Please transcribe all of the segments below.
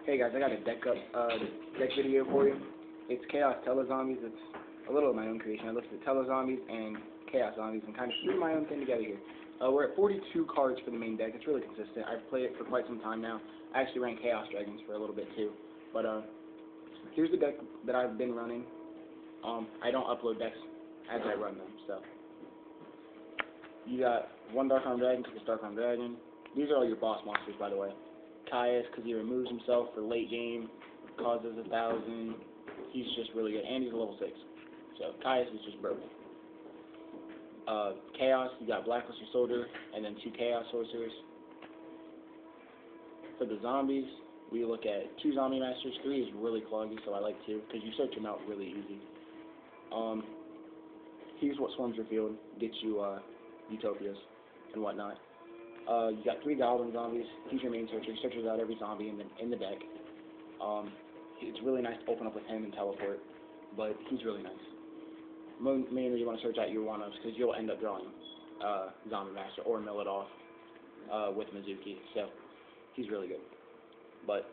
Hey guys, I got a deck video for you. It's Chaos Telezombies. It's a little of my own creation. I looked at Telezombies and Chaos Zombies and kind of threw my own thing together here. We're at 42 cards for the main deck. It's really consistent. I've played it for quite some time now. I actually ran Chaos Dragons for a little bit too. But here's the deck that I've been running. I don't upload decks as I run them. So you got one Dark Arm Dragon because it's Dark Arm Dragon. These are all your boss monsters, by the way. Caius, because he removes himself for late game, causes 1,000. He's just really good, and he's a level 6. So Caius is just broken. Chaos, you got Blackluster Soldier, and then 2 Chaos Sorcerers. For the zombies, we look at 2 Zombie Masters. 3 is really cloggy, so I like 2, because you search them out really easy. Here's what swarms your field, gets you Utopias and whatnot. You got 3 Goblin Zombies. He's your main searcher. He searches out every zombie in the deck. It's really nice to open up with him and teleport, but he's really nice. Mainly you want to search out your one-ups because you'll end up drawing Zombie Master or mill it off with Mizuki, so he's really good. But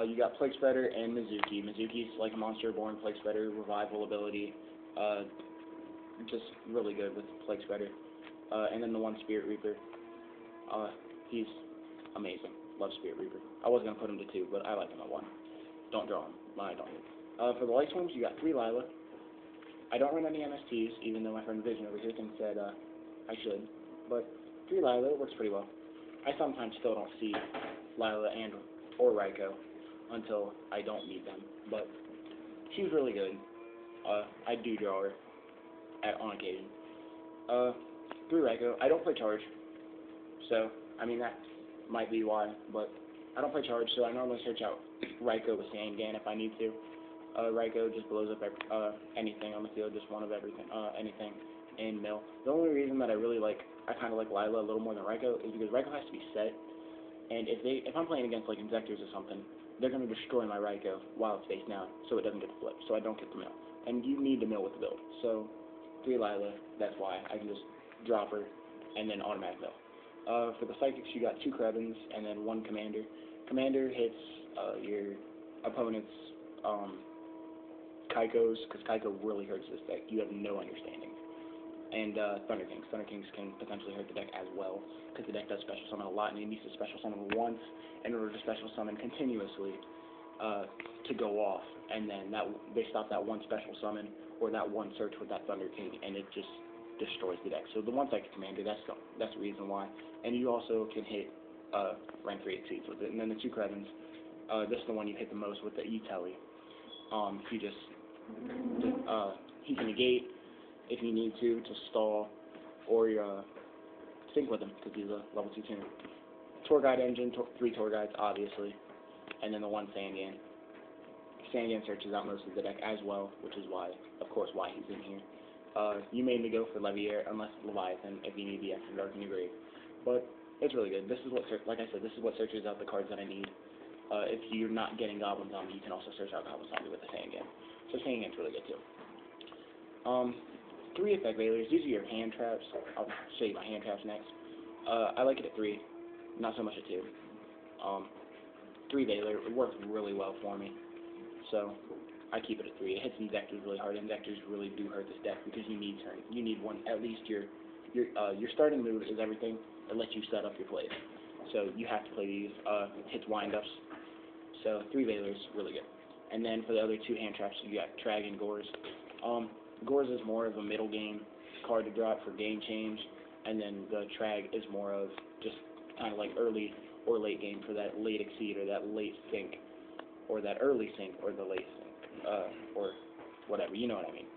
you got Plague Spreader and Mizuki. Mizuki's like a Monster Born Plague Spreader revival ability, just really good with Plague Spreader. And then the 1 Spirit Reaper. He's amazing. Love Spirit Reaper. I was going to put him to 2, but I like him at 1. Don't draw him. I don't need. For the Light Swarms, you got 3 Lila. I don't run any MSTs, even though my friend Vision over here thinks that I should. But 3 Lila works pretty well. I sometimes still don't see Lila or Raikou until I don't need them. But she's really good. I do draw her on occasion. 3 Raikou. I don't play Charge. So, I mean, that might be why, but I don't play Charge, so I normally search out Raikou with Sangan if I need to. Raikou just blows up anything on the field, just one of everything, anything in mill. The only reason that I kind of like Lila a little more than Raikou is because Raikou has to be set, and if I'm playing against like Injectors or something, they're going to destroy my Raikou while it's face down, so it doesn't get to flip, so I don't get the mill. And you need to mill with the build, so 3 Lila, that's why I can just drop her and then automatic mill. For the Psychics, you got 2 Krebins and then 1 Commander. Commander hits your opponent's Kaikos, because Kaiko really hurts this deck. You have no understanding. And Thunder Kings. Thunder Kings can potentially hurt the deck as well, because the deck does special summon a lot, and it needs to special summon once in order to special summon continuously to go off. And then they stop that one special summon or that one search with that Thunder King, and it just destroys the deck. So the 1 Psychic Commander, that's the reason why. And you also can hit rank 3 exceeds with it. And then the 2 Krebins, this is the one you hit the most with the E-Telly. He can negate if you need to stall, or sync with him because he's a level 2 tuner. Tour Guide Engine, 3 Tour Guides, obviously, and then the 1 Sangan. Sangan searches out most of the deck as well, which is why he's in here. You mainly go for Leviair unless Leviathan if you need the extra dark in your grave. But it's really good. This is what, like I said, this is what searches out the cards that I need. If you're not getting Goblin Zombie, you can also search out Goblin Zombie with the Sangan. So Sangan's really good too. 3 Effect Veilers. These are your hand traps. I'll show you my hand traps next. I like it at 3, not so much at 2. 3 Veiler, it works really well for me. So I keep it at 3. It hits Injectors really hard. Injectors really do hurt this deck because you need one. At least your starting move is everything. It lets you set up your plays. So you have to play these. Hits windups. So 3 Veilers, really good. And then for the other 2 hand traps, you got Trag and Gores. Gores is more of a middle game card to drop for game change, and then the Trag is more of just kind of like early or late game for that late exceed or that late sync, or that early sync or the late sync, or whatever, you know what I mean.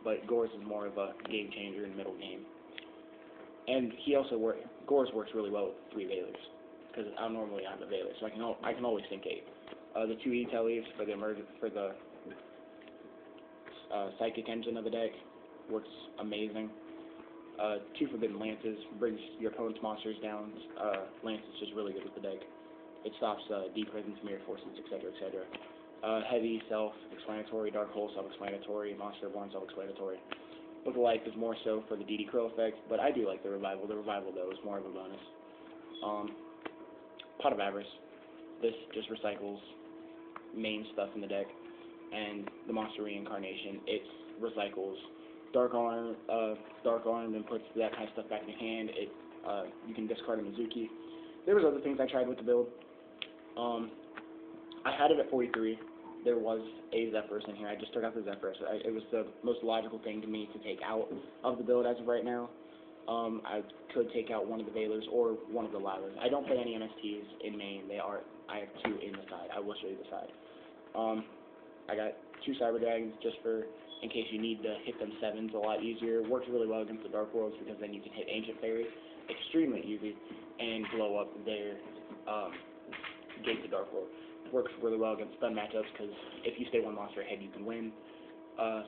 But Gores is more of a game changer in middle game. And Gores works really well with 3 Veilers, because normally I'm a Veiler, so I can always sync 8. The 2 E-Tellys for the Psychic Engine of the deck works amazing. 2 Forbidden Lances brings your opponent's monsters down. Lance is just really good with the deck. It stops Deep Prisons, Mirror Forces, etc., etc. Heavy, self-explanatory. Dark Hole, self-explanatory. Monster Born, self-explanatory. Book of Life is more so for the DD Crow effect, but I do like the Revival. The Revival, though, is more of a bonus. Pot of Avarice. This just recycles main stuff in the deck, and the monster reincarnation. It recycles Dark Arm, and puts that kind of stuff back in your hand. You can discard a Mizuki. There was other things I tried with the build. I had it at 43. There was a Zephyrs in here. I just took out the Zephyrs. It was the most logical thing to me to take out of the build as of right now. I could take out one of the Valors or one of the Lilas. I don't play any MSTs in main. I have 2 in the side. I will show you the side. I got 2 Cyber Dragons just for in case you need to hit them 7s a lot easier. Works really well against the Dark Worlds because then you can hit Ancient Fairy extremely easy and blow up their Gate to Dark World. Works really well against stun matchups because if you stay 1 monster ahead, you can win.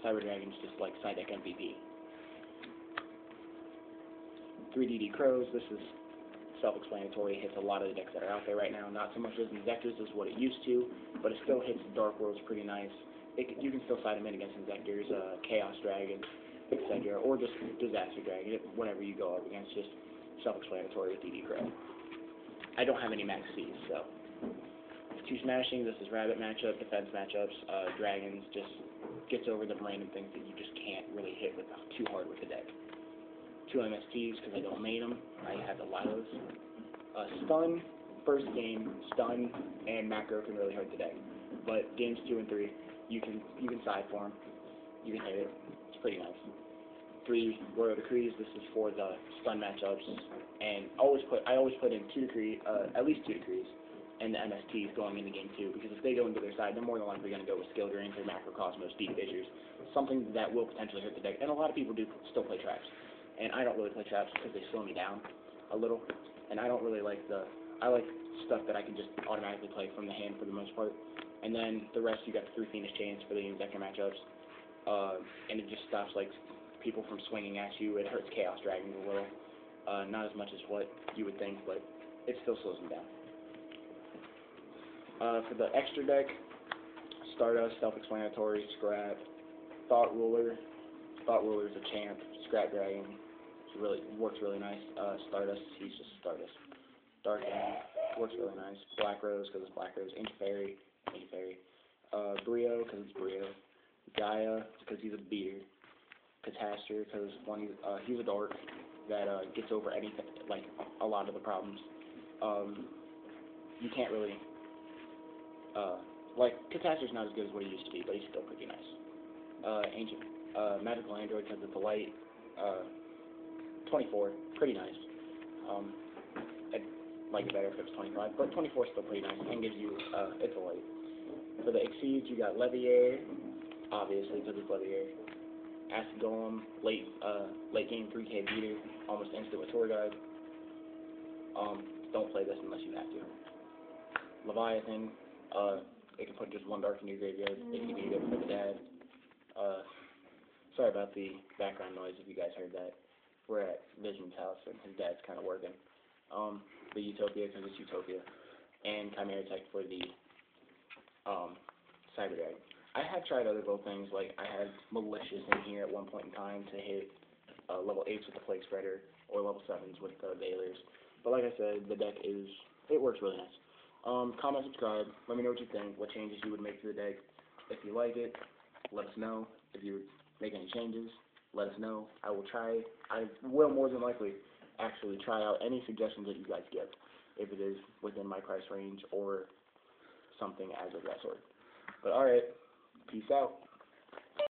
Cyber Dragon's just like side deck MVP. 3DD Crows, this is self-explanatory. Hits a lot of the decks that are out there right now. Not so much as Inzectors as what it used to, but it still hits the Dark Worlds pretty nice. You can still side them in against Inzectors, Chaos Dragon, etc., or just Disaster Dragon, whatever you go up against. Just self-explanatory with DD Crow. I don't have any max Cs, so 2 smashing. This is rabbit matchup, defense matchups. Dragons just gets over the random things that you just can't really hit with too hard with the deck. 2 MSTs because I don't main them. I have the Lilas. Stun, first game, stun and macro can really hurt the deck. But games 2 and 3, you can side for them. You can hit it. It's pretty nice. 3 Royal Decrees. This is for the stun matchups, and I always put in 2 decree, at least 2 decrees, and the MSTs going into game 2 because if they go into their side, they're more than likely going to go with Skill Drains or Macrocosmos, Deep Fissures, something that will potentially hurt the deck. And a lot of people do still play traps, and I don't really play traps because they slow me down a little, and I don't really like I like stuff that I can just automatically play from the hand for the most part. And then the rest, you got the 3 Phoenix Chains for the Inzector matchups, and it just stops like people from swinging at you. It hurts Chaos Dragons a little, not as much as what you would think, but it still slows them down. For the extra deck, Stardust, self-explanatory, Scrap, Thought Ruler. Thought Ruler is a champ. Scrap Dragon, works really nice. Stardust, he's just Stardust. Dark Hand, works really nice. Black Rose, because it's Black Rose. Ancient Fairy, Ancient Fairy. Brio, because it's Brio. Gaia, because he's a beater. Catastor, because he's a dark that gets over anything, like a lot of the problems. You can't really, like, Catastor's not as good as what he used to be, but he's still pretty nice. Magical Android, because it's a light. 24, pretty nice. I'd like it better if it was 25, but 24 is still pretty nice and gives you, it's a light. For the Exceeds, you got Levier, obviously, because it's Levier. Acid Golem, late game 3K beater, almost instant with Tour Guide. Don't play this unless you have to. Leviathan, it can put just 1 dark in your graveyard. It can be good for the dad. Sorry about the background noise if you guys heard that. We're at Vision's house and his dad's kind of working. The Utopia, because it's Utopia. And Chimera Tech for the Cyber Dragon. I have tried other build things, like I had Malicious in here at one point in time to hit level 8s with the Plague Spreader, or level 7s with the Valors. But like I said, the deck it works really nice. Comment, subscribe, let me know what you think, what changes you would make to the deck. If you like it, let us know. If you make any changes, let us know. I will more than likely actually try out any suggestions that you guys give, if it is within my price range or something as of that sort. But alright. Peace out.